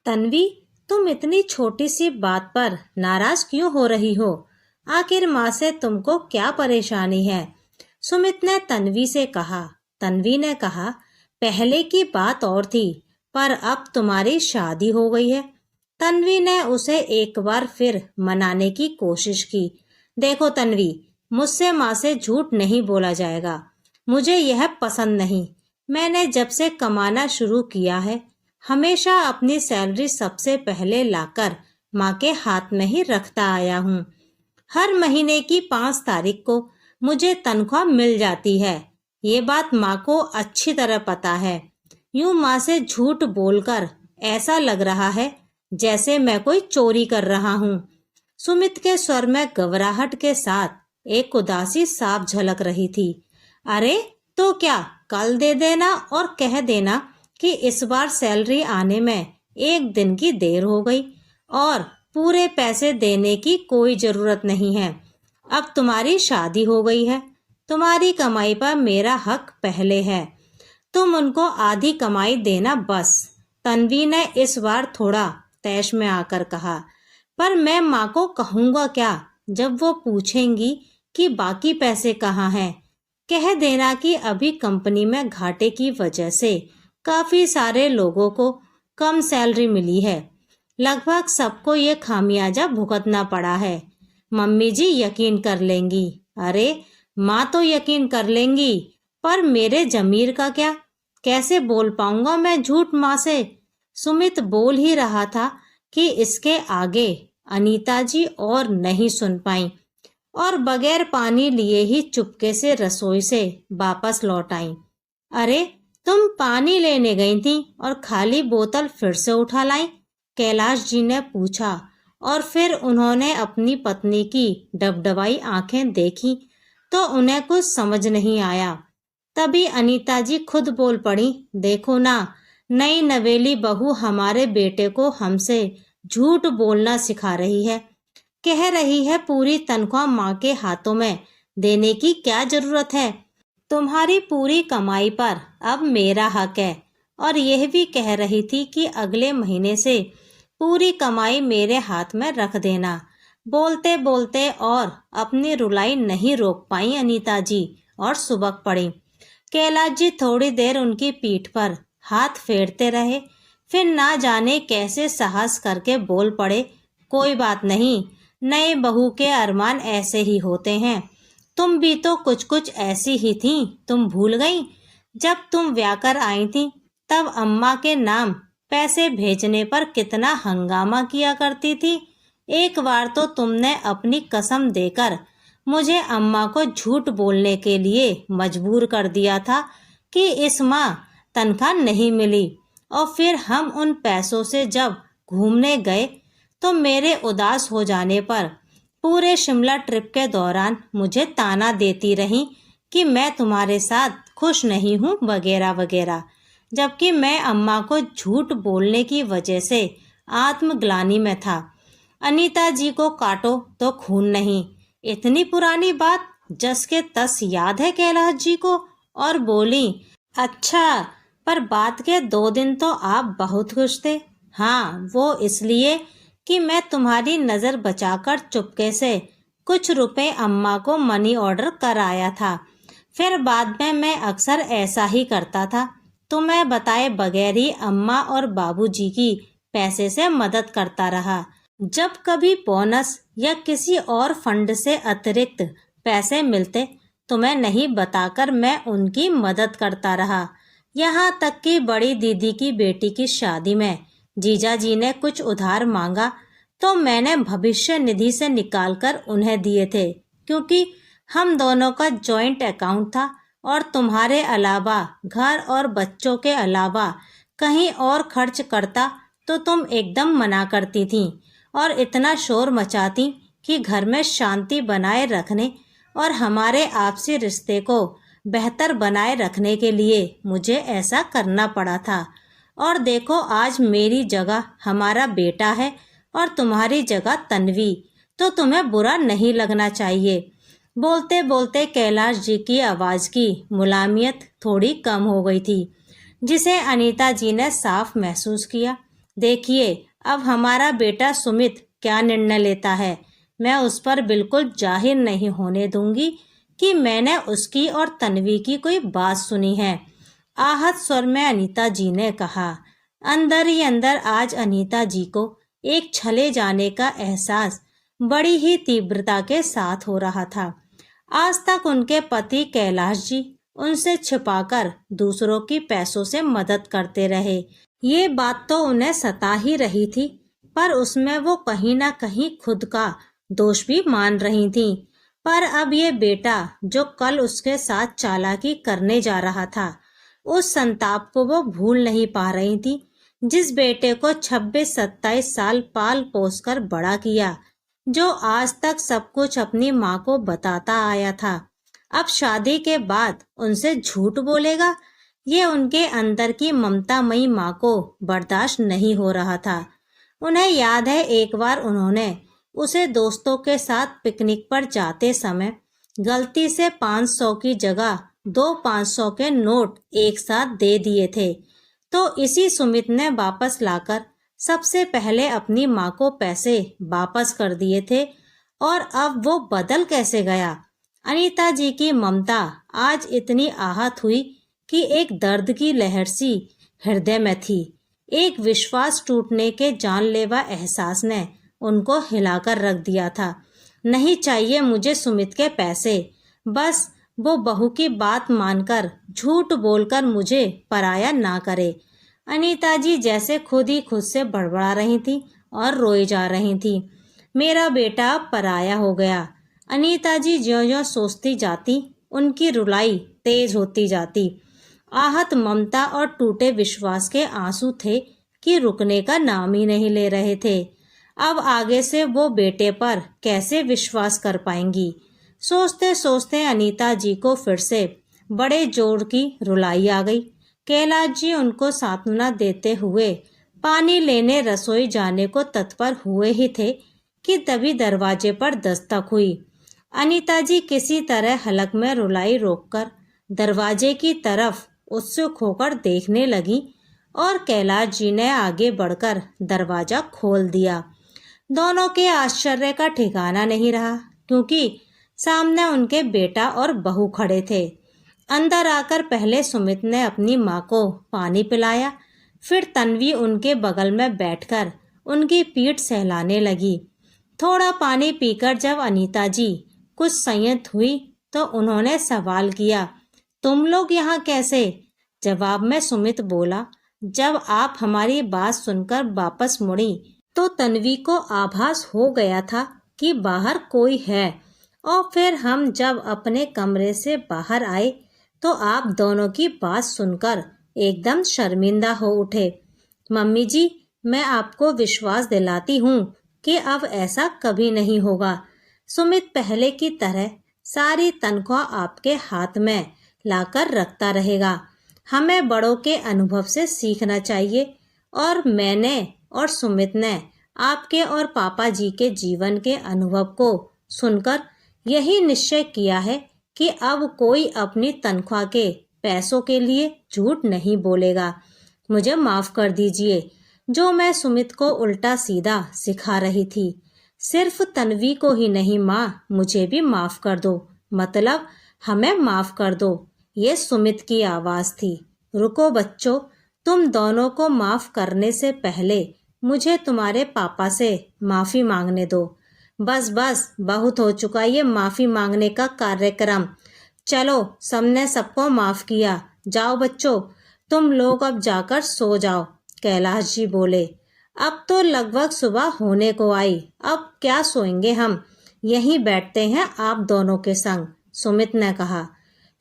तन्वी, तुम इतनी छोटी सी बात पर नाराज क्यों हो रही हो? आखिर माँ से तुमको क्या परेशानी है? सुमित ने तन्वी से कहा। तन्वी ने कहा, पहले की बात और थी, पर अब तुम्हारी शादी हो गई है। तन्वी ने उसे एक बार फिर मनाने की कोशिश की। देखो तन्वी, मुझसे माँ से झूठ नहीं बोला जाएगा। मुझे यह पसंद नहीं। मैंने जब से कमाना शुरू किया है, हमेशा अपनी सैलरी सबसे पहले लाकर माँ के हाथ में ही रखता आया हूँ। हर महीने की 5 तारीख को मुझे तनख्वाह मिल जाती है। ये बात माँ को अच्छी तरह पता है। यूं माँ से झूठ बोलकर ऐसा लग रहा है जैसे मैं कोई चोरी कर रहा हूँ। सुमित के स्वर में घबराहट के साथ एक उदासी साफ झलक रही थी। अरे तो क्या, कल दे देना और कह देना कि इस बार सैलरी आने में 1 दिन की देर हो गई और पूरे पैसे देने की कोई जरूरत नहीं है। अब तुम्हारी शादी हो गई है, तुम्हारी कमाई पर मेरा हक पहले है। तुम उनको आधी कमाई देना बस। तन्वी ने इस बार थोड़ा तैश में आकर कहा। पर मैं माँ को कहूँगा क्या जब वो पूछेंगी कि बाकी पैसे कहाँ हैं? कह देना कि अभी कंपनी में घाटे की वजह से काफी सारे लोगों को कम सैलरी मिली है। लगभग सबको ये खामियाजा भुगतना पड़ा है। मम्मी जी यकीन कर लेंगी। अरे माँ तो यकीन कर लेंगी, पर मेरे जमीर का क्या? कैसे बोल पाऊंगा मैं झूठ माँ से? सुमित बोल ही रहा था कि इसके आगे अनीता जी और नहीं सुन पाई और बगैर पानी लिए ही चुपके से रसोई से वापस लौट आई। अरे तुम पानी लेने गई थी और खाली बोतल फिर से उठा लाई? कैलाश जी ने पूछा और फिर उन्होंने अपनी पत्नी की डबडबाई आंखें देखी तो उन्हें कुछ समझ नहीं आया। तभी अनीता जी खुद बोल पड़ी, देखो ना, नई नवेली बहू हमारे बेटे को हमसे झूठ बोलना सिखा रही है। कह रही है पूरी तनख्वाह माँ के हाथों में देने की क्या जरूरत है? तुम्हारी पूरी कमाई पर अब मेरा हक है। और यह भी कह रही थी कि अगले महीने से पूरी कमाई मेरे हाथ में रख देना। बोलते बोलते और अपनी रुलाई नहीं रोक पाई अनीता जी और सुबक पड़ी। कैलाश जी थोड़ी देर उनकी पीठ पर हाथ फेरते रहे, फिर ना जाने कैसे साहस करके बोल पड़े, कोई बात नहीं, नए बहू के अरमान ऐसे ही होते हैं। तुम भी तो कुछ कुछ ऐसी ही थी, तुम भूल गई? जब तुम व्याकर आई थी तब अम्मा के नाम पैसे भेजने पर कितना हंगामा किया करती थी। एक बार तो तुमने अपनी कसम देकर मुझे अम्मा को झूठ बोलने के लिए मजबूर कर दिया था कि इस माह तनख्वाह नहीं मिली। और फिर हम उन पैसों से जब घूमने गए तो मेरे उदास हो जाने पर पूरे शिमला ट्रिप के दौरान मुझे ताना देती रही कि मैं तुम्हारे साथ खुश नहीं हूँ वगैरह वगैरह, जबकि मैं अम्मा को झूठ बोलने की वजह से आत्मग्लानि में था। अनीता जी को काटो तो खून नहीं, इतनी पुरानी बात जस के तस याद है कैलाश जी को। और बोली, अच्छा, पर बात के 2 दिन तो आप बहुत खुश थे। हाँ, वो इसलिए कि मैं तुम्हारी नज़र बचाकर चुपके से कुछ रुपए अम्मा को मनी ऑर्डर कराया था। फिर बाद में मैं अक्सर ऐसा ही करता था, तुम्हें बताए बगैर ही अम्मा और बाबूजी की पैसे से मदद करता रहा। जब कभी बोनस या किसी और फंड से अतिरिक्त पैसे मिलते तुम्हें नहीं बताकर मैं उनकी मदद करता रहा। यहाँ तक कि बड़ी दीदी की बेटी की शादी में जीजा जी ने कुछ उधार मांगा तो मैंने भविष्य निधि से निकालकर उन्हें दिए थे, क्योंकि हम दोनों का जॉइंट अकाउंट था और तुम्हारे अलावा घर और बच्चों के अलावा कहीं और खर्च करता तो तुम एकदम मना करती थी और इतना शोर मचाती कि घर में शांति बनाए रखने और हमारे आपसी रिश्ते को बेहतर बनाए रखने के लिए मुझे ऐसा करना पड़ा था। और देखो, आज मेरी जगह हमारा बेटा है और तुम्हारी जगह तन्वी, तो तुम्हें बुरा नहीं लगना चाहिए। बोलते बोलते कैलाश जी की आवाज़ की मुलायमियत थोड़ी कम हो गई थी, जिसे अनीता जी ने साफ महसूस किया। देखिए अब हमारा बेटा सुमित क्या निर्णय लेता है। मैं उस पर बिल्कुल जाहिर नहीं होने दूंगी कि मैंने उसकी और तन्वी की कोई बात सुनी है। आहत स्वर में अनीता जी ने कहा। अंदर ही अंदर आज अनीता जी को एक छले जाने का एहसास बड़ी ही तीव्रता के साथ हो रहा था। आज तक उनके पति कैलाश जी उनसे छिपाकर दूसरों की पैसों से मदद करते रहे। ये बात तो उन्हें सता ही रही थी, पर उसमें वो कहीं ना कहीं खुद का दोष भी मान रही थी। पर अब ये बेटा जो कल उसके साथ चालाकी करने जा रहा था, उस संताप को वो भूल नहीं पा रही थी। जिस बेटे को 26-27 साल पाल पोस कर बड़ा किया, जो आज तक सब कुछ अपनी माँ को बताता आया था, अब शादी के बाद उनसे झूठ बोलेगा। ये उनके अंदर की ममतामयी माँ को बर्दाश्त नहीं हो रहा था। उन्हें याद है एक बार उन्होंने उसे दोस्तों के साथ पिकनिक पर जाते समय गलती से 500 की जगह 2 500 के नोट एक साथ दे दिए थे। तो इसी सुमित ने वापस लाकर सबसे पहले अपनी माँ को पैसे वापस कर दिए थे। और अब वो बदल कैसे गया। अनीता जी की ममता आज इतनी आहत हुई कि एक दर्द की लहर सी हृदय में थी। एक विश्वास टूटने के जानलेवा एहसास ने उनको हिलाकर रख दिया था। नहीं चाहिए मुझे सुमित के पैसे, बस वो बहू की बात मानकर झूठ बोलकर मुझे पराया ना करे। अनीता जी जैसे खुद ही खुद से बड़बड़ा रही थी और रोए जा रही थी। मेरा बेटा अब पराया हो गया। अनीता जी ज्यों-ज्यों सोचती जाती, उनकी रुलाई तेज होती जाती। आहत ममता और टूटे विश्वास के आंसू थे कि रुकने का नाम ही नहीं ले रहे थे। अब आगे से वो बेटे पर कैसे विश्वास कर पाएंगी। सोचते सोचते अनीता जी को फिर से बड़े जोर की रुलाई आ गई। कैलाश जी उनको सांत्वना देते हुए पानी लेने रसोई जाने को तत्पर हुए ही थे कि तभी दरवाजे पर दस्तक हुई। अनीता जी किसी तरह हलक में रुलाई रोककर दरवाजे की तरफ उत्सुक होकर देखने लगी और कैलाश जी ने आगे बढ़कर दरवाजा खोल दिया। दोनों के आश्चर्य का ठिकाना नहीं रहा, क्योंकि सामने उनके बेटा और बहू खड़े थे। अंदर आकर पहले सुमित ने अपनी माँ को पानी पिलाया, फिर तन्वी उनके बगल में बैठकर उनकी पीठ सहलाने लगी। थोड़ा पानी पीकर जब अनीता जी कुछ संयत हुई तो उन्होंने सवाल किया, तुम लोग यहाँ कैसे? जवाब में सुमित बोला, जब आप हमारी बात सुनकर वापस मुड़ी तो तन्वी को आभास हो गया था कि बाहर कोई है, और फिर हम जब अपने कमरे से बाहर आए तो आप दोनों की बात सुनकर एकदम शर्मिंदा हो उठे। मम्मी जी, मैं आपको विश्वास दिलाती हूँ कि अब ऐसा कभी नहीं होगा। सुमित पहले की तरह सारी तनख्वाह आपके हाथ में लाकर रखता रहेगा। हमें बड़ों के अनुभव से सीखना चाहिए, और मैंने और सुमित ने आपके और पापा जी के जीवन के अनुभव को सुनकर यही निश्चय किया है कि अब कोई अपनी तनख्वाह के पैसों के लिए झूठ नहीं बोलेगा। मुझे माफ कर दीजिए, जो मैं सुमित को उल्टा सीधा सिखा रही थी। सिर्फ तन्वी को ही नहीं माँ, मुझे भी माफ कर दो, मतलब हमें माफ कर दो। ये सुमित की आवाज थी। रुको बच्चों, तुम दोनों को माफ करने से पहले मुझे तुम्हारे पापा से माफी मांगने दो। बस बस, बहुत हो चुका ये माफी मांगने का कार्यक्रम। चलो, सबने सबको माफ किया। जाओ बच्चों, तुम लोग अब जाकर सो जाओ। कैलाश जी बोले, अब तो लगभग सुबह होने को आई, अब क्या सोएंगे हम, यहीं बैठते हैं आप दोनों के संग, सुमित ने कहा।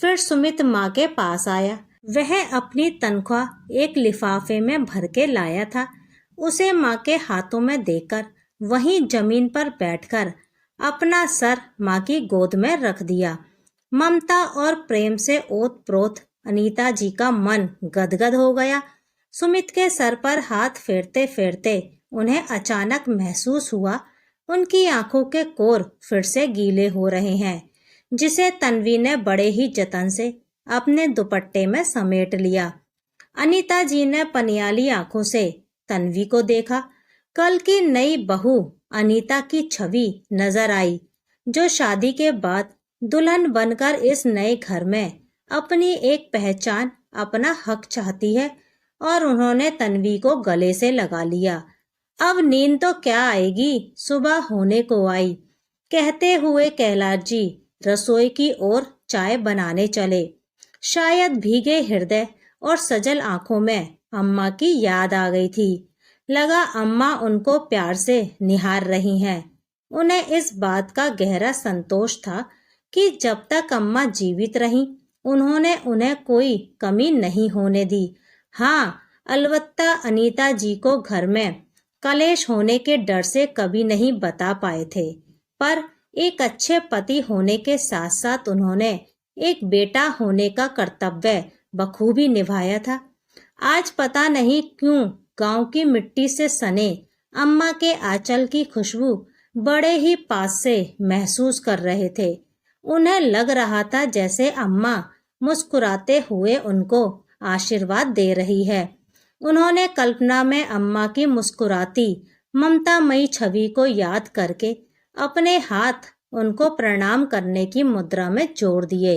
फिर सुमित माँ के पास आया। वह अपनी तनख्वाह एक लिफाफे में भर के लाया था। उसे माँ के हाथों में देकर वहीं जमीन पर बैठकर अपना सर माँ की गोद में रख दिया। ममता और प्रेम से ओत-प्रोत अनीता जी का मन गदगद हो गया। सुमित के सर पर हाथ फेरते फेरते उन्हें अचानक महसूस हुआ उनकी आंखों के कोर फिर से गीले हो रहे हैं, जिसे तन्वी ने बड़े ही जतन से अपने दुपट्टे में समेट लिया। अनीता जी ने पनियाली आंखों से तन्वी को देखा। कल की नई बहू अनीता की छवि नजर आई, जो शादी के बाद दुल्हन बनकर इस नए घर में अपनी एक पहचान, अपना हक चाहती है। और उन्होंने तन्वी को गले से लगा लिया। अब नींद तो क्या आएगी, सुबह होने को आई, कहते हुए कैलाश जी रसोई की ओर चाय बनाने चले। शायद भीगे हृदय और सजल आंखों में अम्मा की याद आ गई थी। लगा अम्मा उनको प्यार से निहार रही हैं। उन्हें इस बात का गहरा संतोष था कि जब तक अम्मा जीवित रहीं, उन्होंने उन्हें कोई कमी नहीं होने दी। हाँ, अलबत्ता अनीता जी को घर में कलेश होने के डर से कभी नहीं बता पाए थे, पर एक अच्छे पति होने के साथ साथ उन्होंने एक बेटा होने का कर्तव्य बखूबी निभाया था। आज पता नहीं क्यों गांव की मिट्टी से सने अम्मा के आंचल की खुशबू बड़े ही पास से महसूस कर रहे थे। उन्हें लग रहा था जैसे अम्मा मुस्कुराते हुए उनको आशीर्वाद दे रही है। उन्होंने कल्पना में अम्मा की मुस्कुराती ममतामयी छवि को याद करके अपने हाथ उनको प्रणाम करने की मुद्रा में जोड़ दिए।